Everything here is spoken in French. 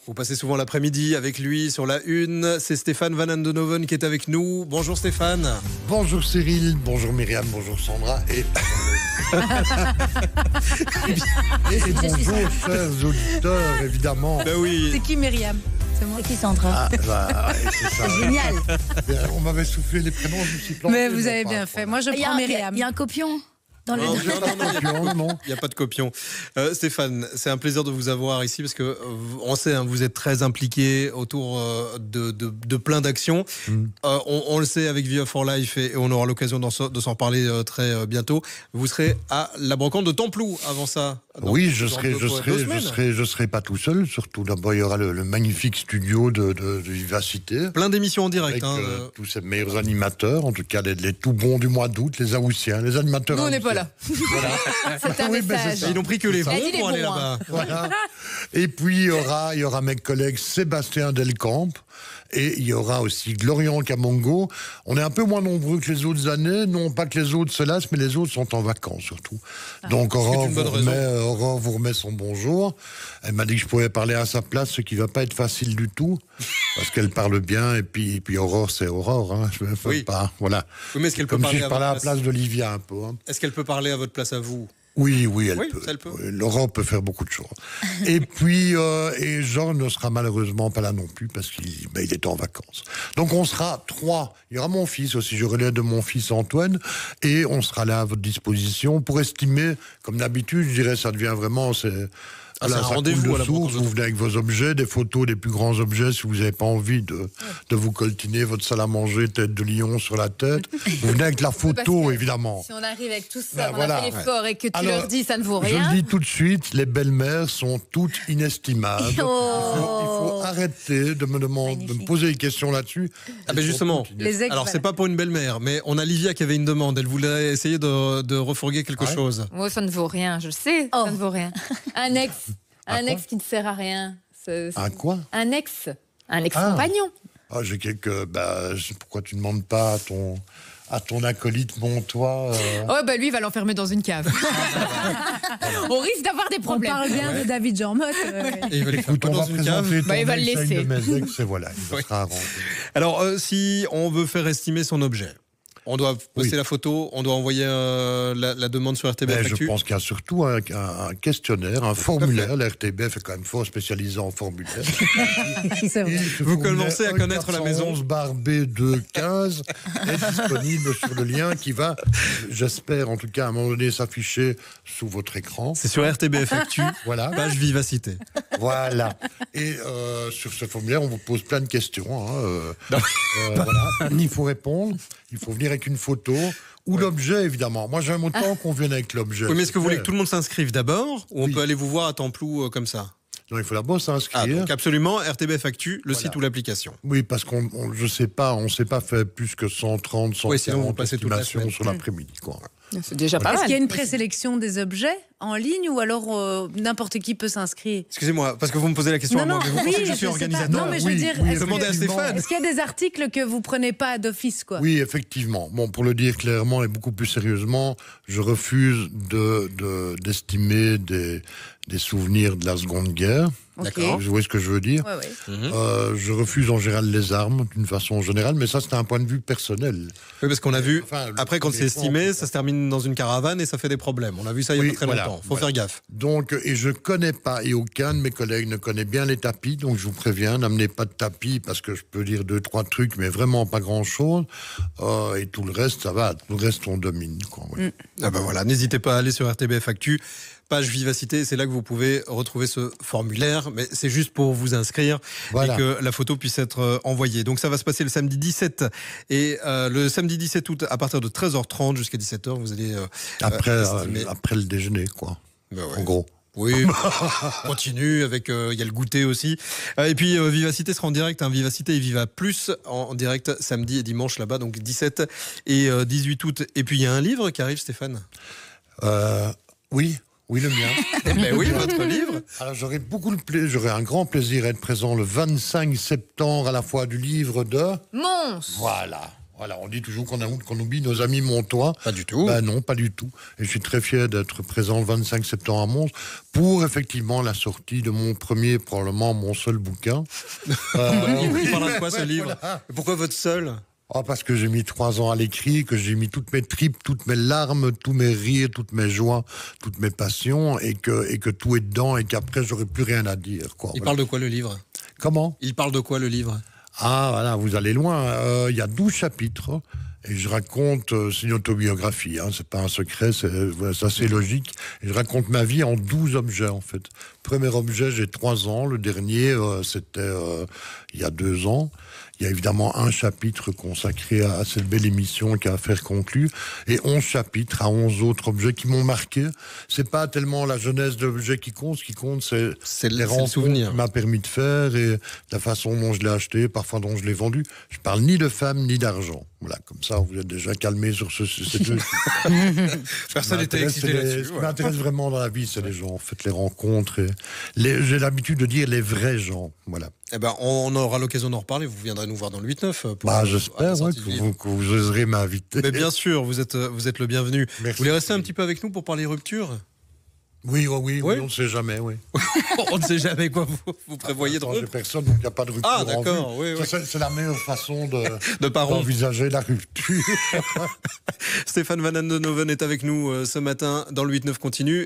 Vous passez souvent l'après-midi avec lui sur la une. C'est Stéphane Van Andenoven qui est avec nous. Bonjour Stéphane. Bonjour Cyril, bonjour Myriam, bonjour Sandra et bonjour chers auditeurs, évidemment. Ben oui. C'est qui Myriam? C'est moi. C'est qui Sandra? C'est ça. Génial. On m'avait soufflé les prénoms, je me suis planté. Mais vous avez bien fait. Moi, je prends Myriam. Il y a un copion dans le... Non. Il n'y a pas de copion. Stéphane, c'est un plaisir de vous avoir ici parce que on sait, hein, vous êtes très impliqué autour de plein d'actions. On le sait avec Vie for Life et on aura l'occasion de s'en parler très bientôt. Vous serez à la brocante de Templou avant ça. Oui, je serai pas tout seul. Surtout d'abord, il y aura le magnifique studio de Vivacité. Plein d'émissions en direct. Avec tous ces meilleurs animateurs, en tout cas les tout bons du mois d'août, les Haussiens, les animateurs. Nous, on n'est pas là. Voilà. C'est un message. Ils n'ont pris que les bons pour aller là-bas. Voilà. Et puis, il y aura mes collègues Sébastien Delcamp. Et il y aura aussi Glorian Camongo. On est un peu moins nombreux que les autres années. Non pas que les autres se lassent, mais les autres sont en vacances surtout. Donc Aurore vous remet son bonjour. Elle m'a dit que je pouvais parler à sa place, ce qui ne va pas être facile du tout. Parce qu'elle parle bien. Et puis Aurore, c'est Aurore. Hein. Je ne fais pas. Voilà. Oui, mais est-ce qu'elle peut Comme parler si je parlais à la place d'Olivia un peu. Hein. Est-ce qu'elle peut parler à votre place à vous? Oui, elle peut. Elle peut. Laurent peut faire beaucoup de choses. Et puis, Jean ne sera malheureusement pas là non plus parce qu'il est en vacances. Donc, on sera 3. Il y aura mon fils aussi. Je relève de mon fils Antoine. Et on sera là à votre disposition pour estimer, comme d'habitude, je dirais, ça devient vraiment... C'est un rendez-vous à la brocante. Vous venez avec vos objets, des photos des plus grands objets, si vous n'avez pas envie de vous coltiner votre salle à manger tête de lion sur la tête. Vous venez avec la photo, évidemment. Si on arrive avec tout ça, on a fait l'effort et que tu leur dis ça ne vaut Je rien. le dis tout de suite, les belles-mères sont toutes inestimables. Il faut arrêter de me poser des questions là-dessus. Ah ben justement, alors c'est pas pour une belle-mère, mais on a Livia qui avait une demande. Elle voulait essayer de refourguer quelque chose. Moi, ça ne vaut rien, je le sais. Ça ne vaut rien. Un ex qui ne sert à rien. Un quoi? Un ex-compagnon. J'ai quelques... pourquoi tu ne demandes pas à ton acolyte Montois Lui, il va l'enfermer dans une cave. On risque d'avoir des problèmes. On parle bien de David Jean-Motte. Et il va les faire on dans va une cave. présenter Il va le laisser. de mes ex, et voilà, il sera arrangé. Alors, si on veut faire estimer son objet, on doit poster la photo, on doit envoyer la demande sur RTBF Actu. Je pense qu'il y a surtout un questionnaire, un formulaire. La RTBF est quand même fort spécialisée en formulaire. Vous commencez à connaître la maison. 411/B215 est disponible sur le lien qui va, j'espère en tout cas à un moment donné, s'afficher sous votre écran. C'est sur RTBF Actu, voilà. Page Vivacité. Voilà. Et sur ce formulaire, on vous pose plein de questions. Voilà. Il faut répondre. Il faut venir avec une photo ou l'objet, évidemment. Moi, j'aime autant qu'on vienne avec l'objet. Oui, mais est-ce que vous voulez que tout le monde s'inscrive d'abord ou on peut aller vous voir à Templou comme ça? Non, il faut d'abord s'inscrire. Donc absolument, RTBF Actu, le site ou l'application. Oui, parce qu'on ne sait pas fait plus que 130, 140 estimations sur l'après-midi. C'est déjà pas mal. Est-ce qu'il y a une présélection des objets en ligne ou alors n'importe qui peut s'inscrire? Excusez-moi, parce que vous me posez la question à moi, mais vous pensez que je suis organisateur? Non, mais je veux dire, demandez à Stéphane. Est-ce qu'il y a des articles que vous prenez pas d'office, quoi? Oui, effectivement. Bon, pour le dire clairement et beaucoup plus sérieusement, je refuse d'estimer des souvenirs de la Seconde Guerre. D'accord. Vous voyez ce que je veux dire? Je refuse en général les armes, d'une façon générale, mais ça, c'est un point de vue personnel. Oui, parce qu'on a vu, après, quand c'est estimé, ça se termine dans une caravane et ça fait des problèmes. On a vu ça il y a pas très longtemps. Il faut faire gaffe. Donc, et je connais pas, et aucun de mes collègues ne connaît bien les tapis, donc je vous préviens, n'amenez pas de tapis, parce que je peux dire 2-3 trucs, mais vraiment pas grand-chose. Et tout le reste, ça va. Tout le reste, on domine. Ah ben voilà, n'hésitez pas à aller sur RTBF Actu. Page Vivacité, c'est là que vous pouvez retrouver ce formulaire, mais c'est juste pour vous inscrire et que la photo puisse être envoyée. Donc ça va se passer le samedi 17 et le samedi 17 août à partir de 13h30 jusqu'à 17h, vous allez... après le déjeuner, quoi. En gros. Oui, on continue avec il y a le goûter aussi. Et puis Vivacité sera en direct, Vivacité et Viva Plus en direct samedi et dimanche là-bas, donc 17 et 18 août. Et puis il y a un livre qui arrive, Stéphane. Oui, le mien. Oui, votre livre. Alors j'aurais un grand plaisir à être présent le 25 septembre à la fois du livre de... Mons. Voilà. Voilà, on dit toujours qu'on oublie nos amis montois. Pas du tout. Ben non, pas du tout. Et je suis très fier d'être présent le 25 septembre à Mons pour effectivement la sortie de mon premier, probablement mon seul bouquin. Il parlera de quoi ce livre? Voilà. Pourquoi votre seul? Parce que j'ai mis 3 ans à l'écrit, que j'ai mis toutes mes tripes, toutes mes larmes, tous mes rires, toutes mes joies, toutes mes passions, et que tout est dedans, et qu'après j'aurais plus rien à dire. Quoi. Il Voilà. parle de quoi le livre? Comment? Il parle de quoi le livre? Ah, voilà, vous allez loin. Il y a 12 chapitres. Et je raconte, c'est une autobiographie, hein, c'est pas un secret, c'est assez logique. Et je raconte ma vie en 12 objets, en fait. Premier objet, j'ai 3 ans. Le dernier, c'était il y a 2 ans. Il y a évidemment un chapitre consacré à cette belle émission qui a Affaires conclues, et 11 chapitres à 11 autres objets qui m'ont marqué. C'est pas tellement la jeunesse de l'objet qui compte, ce qui compte, c'est les rencontres souvenir. qu'il m'a permis de faire et la façon dont je l'ai acheté, parfois dont je l'ai vendu. Je parle ni de femmes ni d'argent. Voilà, comme ça, vous êtes déjà calmé sur ces deux. Personne n'était excité là-dessus. Ce qui m'intéresse vraiment dans la vie, c'est les gens, en fait, les rencontres. J'ai l'habitude de dire les vrais gens. Voilà. Eh ben, on aura l'occasion d'en reparler. Vous viendrez nous voir dans le 8-9. J'espère que vous oserez m'inviter. Mais bien sûr, vous êtes le bienvenu. Merci. Vous voulez rester un petit peu avec nous pour parler rupture? Oui, on ne sait jamais, oui. On ne sait jamais quoi vous prévoyez de J'ai rompre. personne, donc il n'y a pas de rupture. Ah, d'accord, oui. Ça, c'est la meilleure façon De pas rompre. d'envisager la rupture. Stéphane Van Andenoven est avec nous ce matin dans le 8-9 continue.